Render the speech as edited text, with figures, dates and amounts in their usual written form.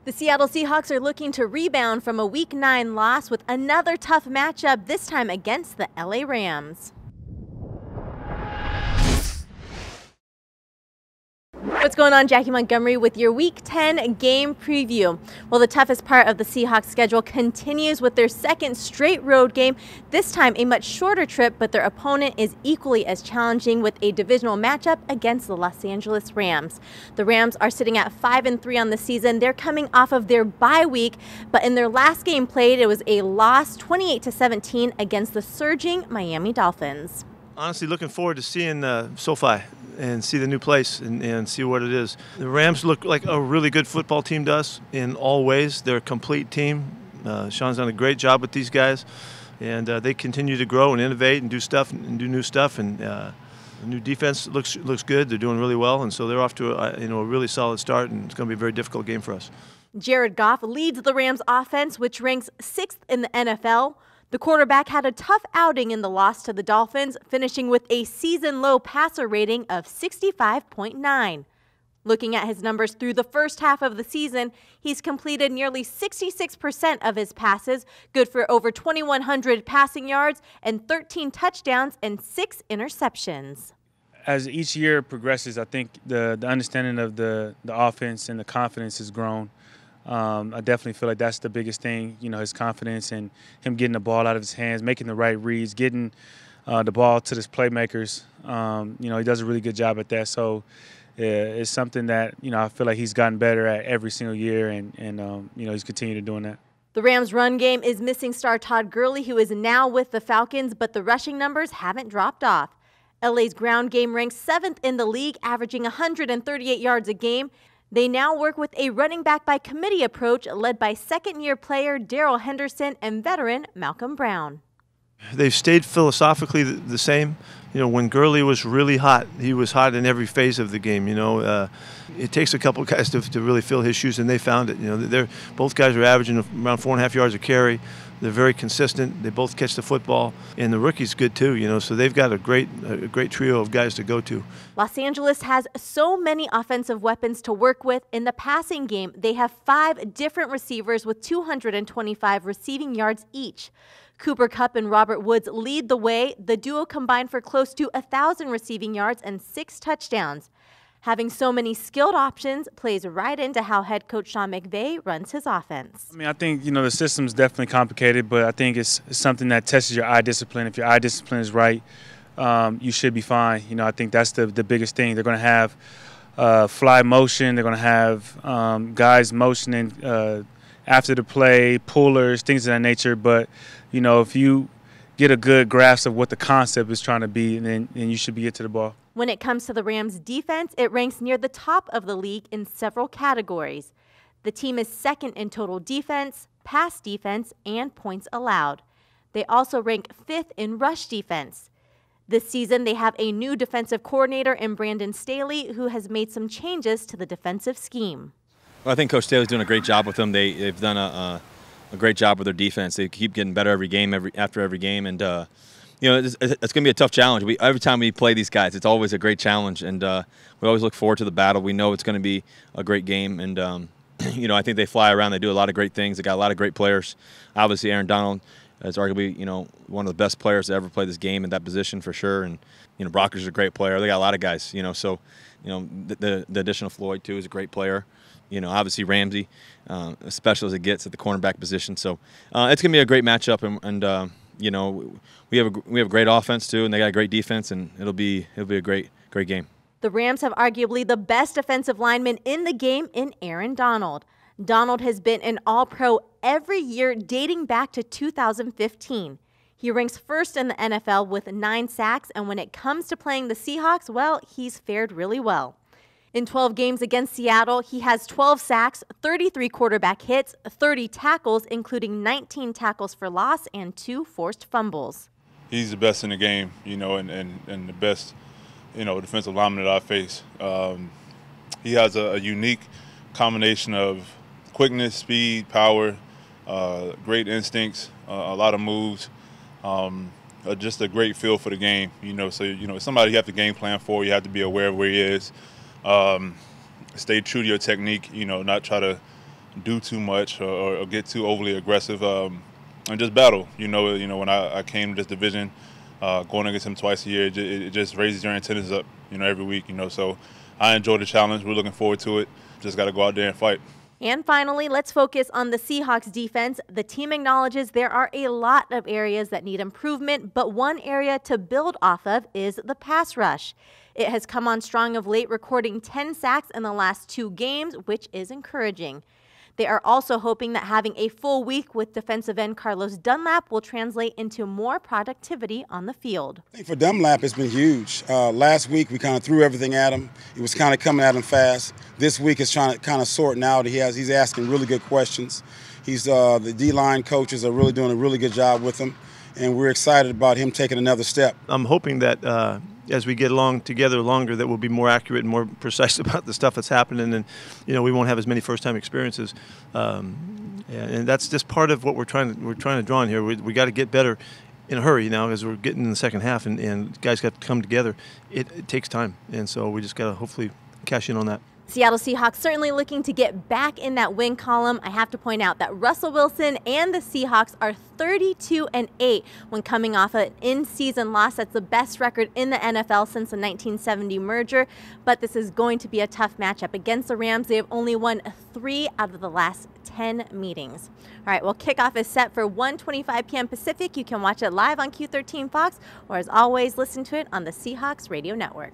The Seattle Seahawks are looking to rebound from a Week 9 loss with another tough matchup, this time against the LA Rams. What's going on? Jackie Montgomery with your Week 10 game preview. Well, the toughest part of the Seahawks schedule continues with their second straight road game, this time a much shorter trip, but their opponent is equally as challenging with a divisional matchup against the Los Angeles Rams. The Rams are sitting at 5-3 on the season. They're coming off of their bye week, but in their last game played, it was a loss 28-17 against the surging Miami Dolphins. Honestly, looking forward to seeing SoFi and see the new place and see what it is. The Rams look like a really good football team to us in all ways. They're a complete team. Sean's done a great job with these guys, and they continue to grow and innovate and do stuff and do new stuff. And the new defense looks good. They're doing really well, and so they're off to a really solid start. And it's going to be a very difficult game for us. Jared Goff leads the Rams offense, which ranks 6th in the NFL. The quarterback had a tough outing in the loss to the Dolphins, finishing with a season-low passer rating of 65.9. Looking at his numbers through the first half of the season, he's completed nearly 66% of his passes, good for over 2,100 passing yards and 13 touchdowns and 6 interceptions. As each year progresses, I think the understanding of the offense and the confidence has grown. I definitely feel like that's the biggest thing, his confidence and him getting the ball out of his hands, making the right reads, getting the ball to his playmakers. He does a really good job at that. So it's something that, I feel like he's gotten better at every single year, and he's continued doing that. The Rams' run game is missing star Todd Gurley, who is now with the Falcons, but the rushing numbers haven't dropped off. LA's ground game ranks 7th in the league, averaging 138 yards a game. They now work with a running back by committee approach led by second-year player Darrell Henderson and veteran Malcolm Brown. They've stayed philosophically the same. When Gurley was really hot, he was hot in every phase of the game. It takes a couple guys to really fill his shoes, and they found it. Both guys are averaging around 4.5 yards a carry. They're very consistent. They both catch the football, and the rookie's good too. So they've got a great trio of guys to go to. Los Angeles has so many offensive weapons to work with. In the passing game, they have 5 different receivers with 225 receiving yards each. Cooper Kupp and Robert Woods lead the way. The duo combined for close to 1,000 receiving yards and 6 touchdowns. Having so many skilled options plays right into how head coach Sean McVay runs his offense. I think, the system's definitely complicated, but I think it's something that tests your eye discipline. If your eye discipline is right, you should be fine. I think that's the biggest thing. They're going to have fly motion. They're going to have guys motioning after the play, pullers, things of that nature. But, if you get a good grasp of what the concept is trying to be, then you should be get to the ball. When it comes to the Rams' defense, it ranks near the top of the league in several categories. The team is 2nd in total defense, pass defense, and points allowed. They also rank 5th in rush defense. This season, they have a new defensive coordinator in Brandon Staley, who has made some changes to the defensive scheme. Well, I think Coach Staley's doing a great job with them. They've done a great job with their defense. They keep getting better every game, after every game, and it's going to be a tough challenge. Every time we play these guys, it's always a great challenge, and we always look forward to the battle. We know it's going to be a great game, and I think they fly around. They do a lot of great things. They got a lot of great players. Obviously, Aaron Donald is arguably one of the best players to ever play this game in that position for sure. And Brockers is a great player. They got a lot of guys. So the addition of Floyd too is a great player. Obviously Ramsey, as special as it gets at the cornerback position. So it's going to be a great matchup, and we have a great offense too, and they got a great defense, and it'll be a great game. The Rams have arguably the best offensive lineman in the game in Aaron Donald. Donald has been an All-Pro every year dating back to 2015. He ranks 1st in the NFL with 9 sacks, and when it comes to playing the Seahawks, well, he's fared really well. In 12 games against Seattle, he has 12 sacks, 33 quarterback hits, 30 tackles, including 19 tackles for loss and 2 forced fumbles. He's the best in the game, and the best, defensive lineman that I face. He has a unique combination of quickness, speed, power, great instincts, a lot of moves, just a great feel for the game. So somebody you have to game plan for. You have to be aware of where he is. Stay true to your technique. Not try to do too much or get too overly aggressive, and just battle. You know, when I came to this division, going against him twice a year, it just raises your antennas up, every week. So I enjoy the challenge. We're looking forward to it. Just got to go out there and fight. And finally, let's focus on the Seahawks defense. The team acknowledges there are a lot of areas that need improvement, but one area to build off of is the pass rush. It has come on strong of late, recording 10 sacks in the last 2 games, which is encouraging. They are also hoping that having a full week with defensive end Carlos Dunlap will translate into more productivity on the field. I think for Dunlap, it's been huge. Last week, we kind of threw everything at him. It was kind of coming at him fast. This week is trying to kind of sorting out. He's asking really good questions. The D-line coaches are really doing a really good job with him, and we're excited about him taking another step. I'm hoping that as we get along together longer, that we'll be more accurate and more precise about the stuff that's happening, and we won't have as many first-time experiences. And that's just part of what we're trying to draw on here. We got to get better in a hurry now, as we're getting in the second half, and guys got to come together. It takes time, and so we just got to hopefully cash in on that. Seattle Seahawks certainly looking to get back in that win column. I have to point out that Russell Wilson and the Seahawks are 32-8 when coming off an in-season loss. That's the best record in the NFL since the 1970 merger. But this is going to be a tough matchup against the Rams. They have only won 3 out of the last 10 meetings. All right, well, kickoff is set for 1:25 p.m. Pacific. You can watch it live on Q13 Fox, or as always, listen to it on the Seahawks Radio Network.